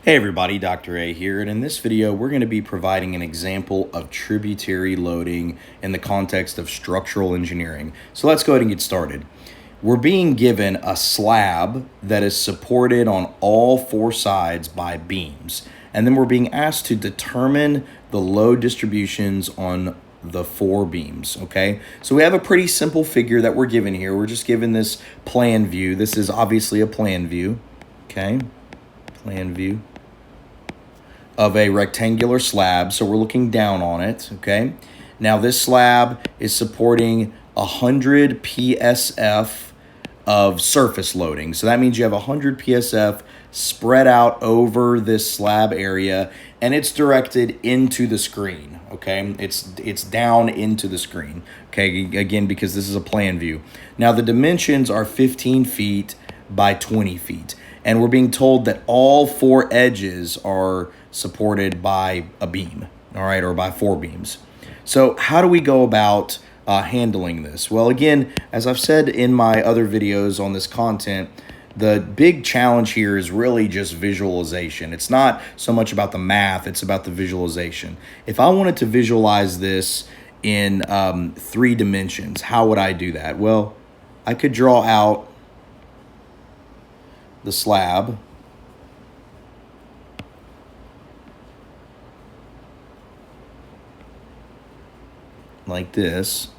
Hey everybody, Dr. A here, and in this video we're going to be providing an example of tributary loading in the context of structural engineering. So let's go ahead and get started. We're being given a slab that is supported on all four sides by beams, and then we're being asked to determine the load distributions on the four beams, okay? So we have a pretty simple figure that we're given here. We're just given this plan view. This is obviously a plan view, okay? Plan view of a rectangular slab, so we're looking down on it, okay? Now this slab is supporting 100 PSF of surface loading. So that means you have 100 PSF spread out over this slab area, and it's directed into the screen, okay? It's down into the screen, okay? Again, because this is a plan view. Now the dimensions are 15 feet by 20 feet. And we're being told that all four edges are supported by a beam, all right, or by four beams. So how do we go about handling this? Well, again, as I've said in my other videos on this content, the big challenge here is really just visualization. It's not so much about the math, it's about the visualization. If I wanted to visualize this in 3 dimensions, how would I do that? Well, I could draw out the slab like this,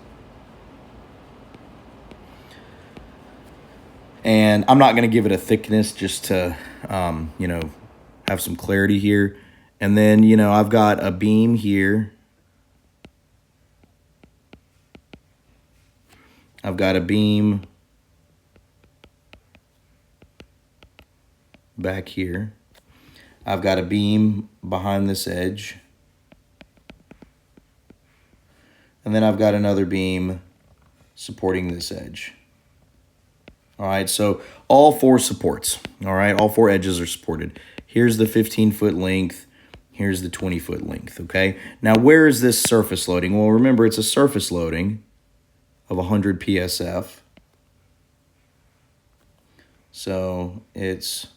and I'm not going to give it a thickness just to have some clarity here. And then I've got a beam here, I've got a beam back here, I've got a beam behind this edge, and then I've got another beam supporting this edge. All right, so all four supports, all right, all four edges are supported. Here's the 15-foot length, here's the 20-foot length, okay? Now, where is this surface loading? Well, remember, it's a surface loading of 100 PSF. So it's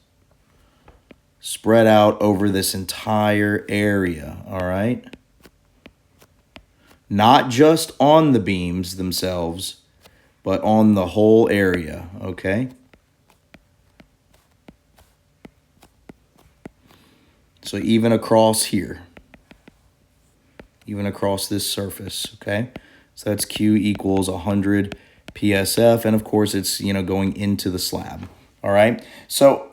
spread out over this entire area, all right? Not just on the beams themselves, but on the whole area, okay? So even across here, even across this surface, okay? So that's Q equals 100 PSF, and of course it's, going into the slab, all right? So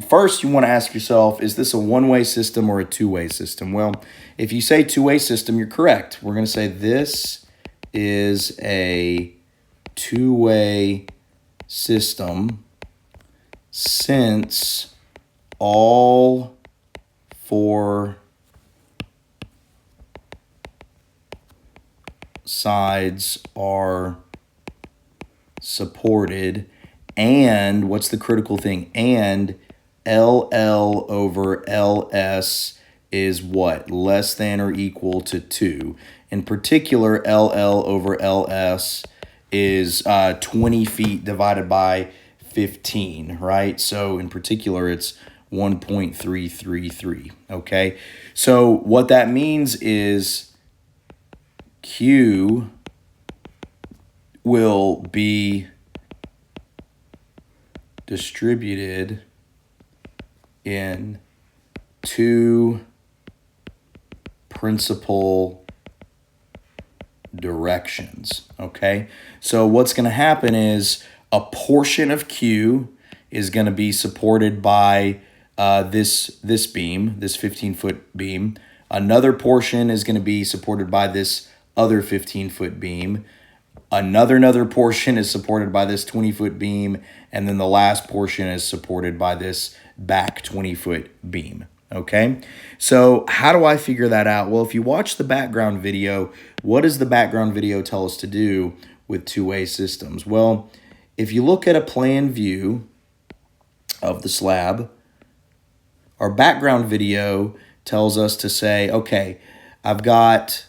first, you want to ask yourself, is this a one-way system or a two-way system? Well, if you say two-way system, you're correct. We're going to say this is a two-way system since all four sides are supported, and what's the critical thing? And LL over LS is what? Less than or equal to 2. In particular, LL over LS is 20 feet divided by 15, right? So in particular, it's 1.333, okay? So what that means is Q will be distributed in 2 principal directions, okay? So what's going to happen is a portion of Q is going to be supported by this beam, this 15-foot beam. Another portion is going to be supported by this other 15-foot beam. Another portion is supported by this 20-foot beam, and then the last portion is supported by this back 20-foot beam, okay? So how do I figure that out? Well, if you watch the background video, what does the background video tell us to do with two-way systems? Well, if you look at a plan view of the slab, our background video tells us to say, okay, I've got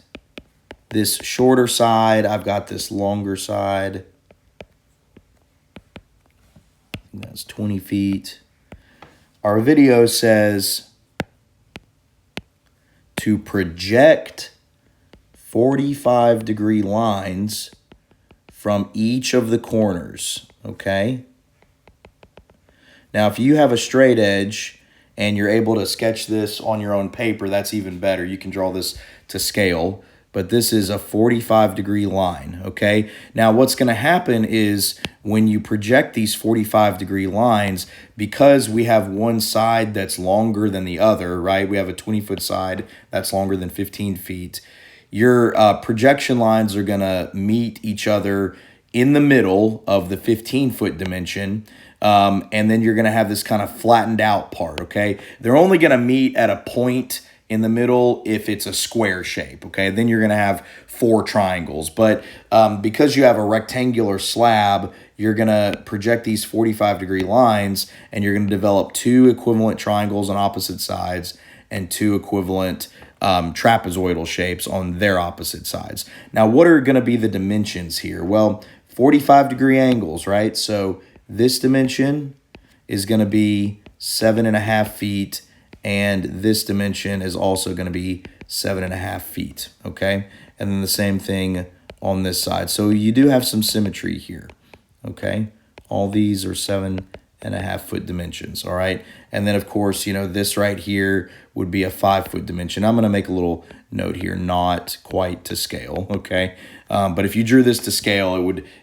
this shorter side, I've got this longer side. That's 20 feet. Our video says to project 45-degree lines from each of the corners, okay? Now, if you have a straight edge and you're able to sketch this on your own paper, that's even better. You can draw this to scale, but this is a 45-degree line, okay? Now, what's going to happen is when you project these 45-degree lines, because we have one side that's longer than the other, right? We have a 20-foot side that's longer than 15 feet. Your projection lines are going to meet each other in the middle of the 15-foot dimension, and then you're going to have this kind of flattened out part, okay? They're only going to meet at a point in the middle if it's a square shape, okay? Then you're going to have 4 triangles. But because you have a rectangular slab, you're going to project these 45-degree lines, and you're going to develop 2 equivalent triangles on opposite sides and 2 equivalent trapezoidal shapes on their opposite sides. Now, what are going to be the dimensions here? Well, 45-degree angles, right? So this dimension is going to be 7.5 feet, and this dimension is also going to be 7.5 feet, okay? And then the same thing on this side. So you do have some symmetry here, okay? All these are 7.5 foot dimensions, all right? And then, of course, you know, this right here would be a 5-foot dimension. I'm going to make a little note here, not quite to scale, okay? But if you drew this to scale,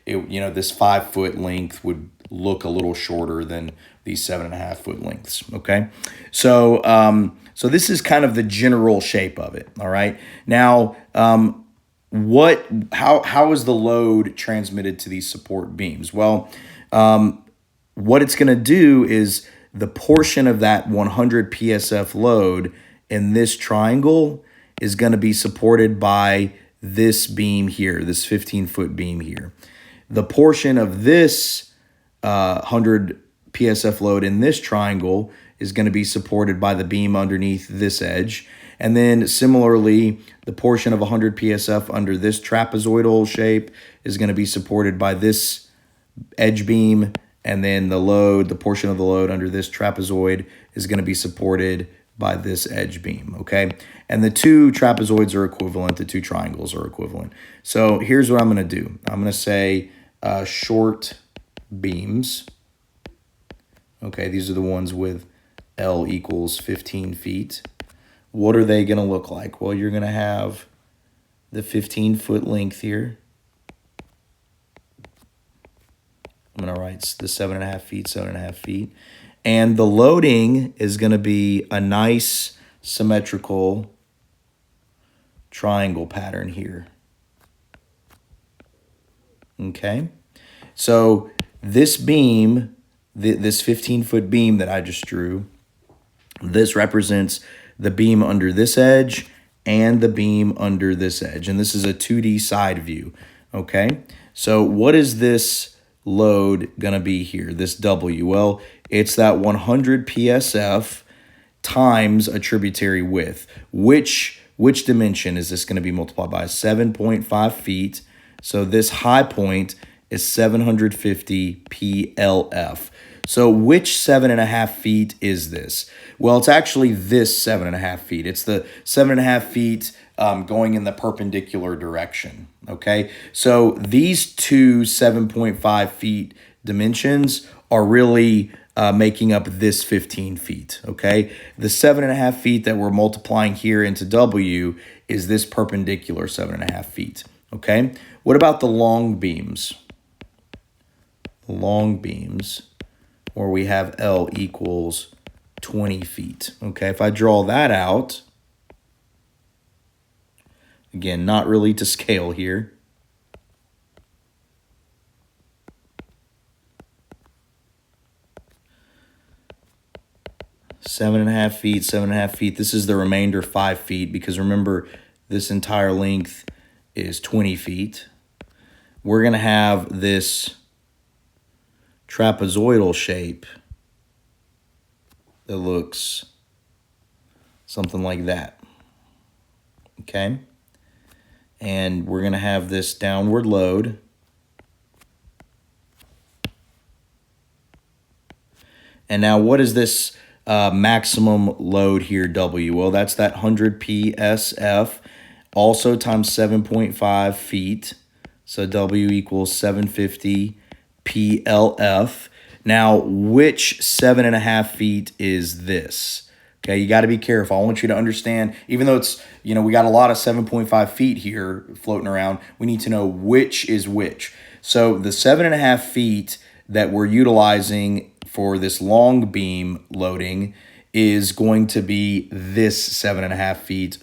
you know, this 5-foot length would look a little shorter than these 7.5 foot lengths, okay? So, so this is kind of the general shape of it, all right? Now, how is the load transmitted to these support beams? Well, what it's going to do is the portion of that 100 PSF load in this triangle is going to be supported by this beam here, this 15-foot beam here. The portion of this 100 PSF load in this triangle is going to be supported by the beam underneath this edge. And then similarly, the portion of 100 PSF under this trapezoidal shape is going to be supported by this edge beam. And then the portion of the load under this trapezoid is going to be supported by this edge beam, okay? And the 2 trapezoids are equivalent, the 2 triangles are equivalent. So here's what I'm going to do. I'm going to say short beams. Okay, these are the ones with L equals 15 feet. What are they going to look like? Well, you're going to have the 15-foot length here. I'm going to write the 7.5 feet, 7.5 feet. And the loading is going to be a nice symmetrical triangle pattern here. Okay? So this beam, this 15-foot beam that I just drew, this represents the beam under this edge and the beam under this edge. And this is a 2D side view, okay? So what is this load going to be here, this W? Well, it's that 100 PSF times a tributary width. Which dimension is this going to be multiplied by? 7.5 feet. So this high point is 750 PLF. So which 7.5 feet is this? Well, it's actually this 7.5 feet. It's the 7.5 feet going in the perpendicular direction, okay? So these two 7.5 feet dimensions are really making up this 15 feet, okay? The 7.5 feet that we're multiplying here into W is this perpendicular 7.5 feet, okay? What about the long beams? The long beams, where we have L equals 20 feet. Okay, if I draw that out, again, not really to scale here. Seven and a half feet. This is the remainder 5 feet, because remember, this entire length is 20 feet. We're going to have this trapezoidal shape that looks something like that, okay? And we're going to have this downward load. And now what is this maximum load here, W. Well, that's that 100 PSF, also times 7.5 feet. So W equals 750 PLF. Now, which 7.5 feet is this? Okay, you got to be careful. I want you to understand, even though it's, we got a lot of 7.5 feet here floating around, we need to know which is which. So the 7.5 feet that we're utilizing for this long beam loading is going to be this 7.5 feet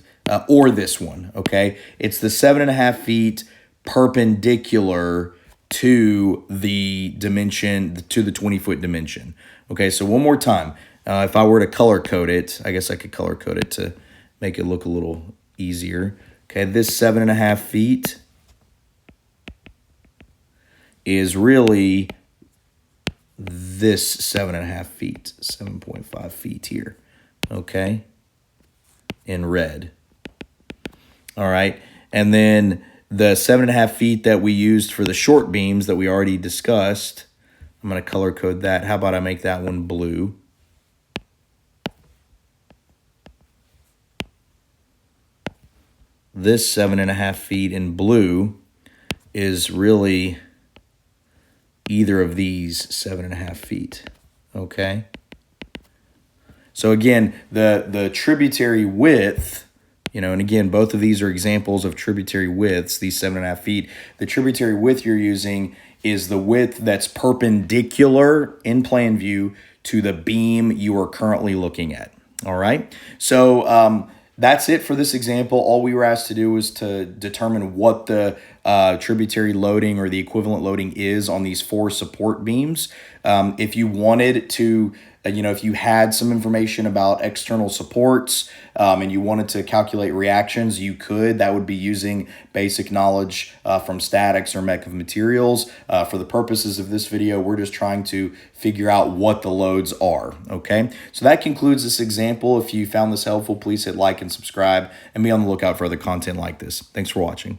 or this one, okay? It's the 7.5 feet perpendicular to the dimension, to the 20-foot dimension. Okay, so one more time. If I were to color code it, I guess I could color code it to make it look a little easier. Okay, this 7.5 feet is really this 7.5 feet, 7.5 feet here, okay, in red. All right, and then the 7.5 feet that we used for the short beams that we already discussed, I'm going to color code that. How about I make that one blue? This 7.5 feet in blue is really either of these 7.5 feet, okay? So again, the tributary width, and again, both of these are examples of tributary widths, these 7.5 feet. The tributary width you're using is the width that's perpendicular in plan view to the beam you are currently looking at, all right? So that's it for this example. All we were asked to do was to determine what the tributary loading or the equivalent loading is on these 4 support beams. If you wanted to, if you had some information about external supports and you wanted to calculate reactions, you could. That would be using basic knowledge from statics or mech of materials. For the purposes of this video, we're just trying to figure out what the loads are, okay? So that concludes this example. If you found this helpful, please hit like and subscribe and be on the lookout for other content like this. Thanks for watching.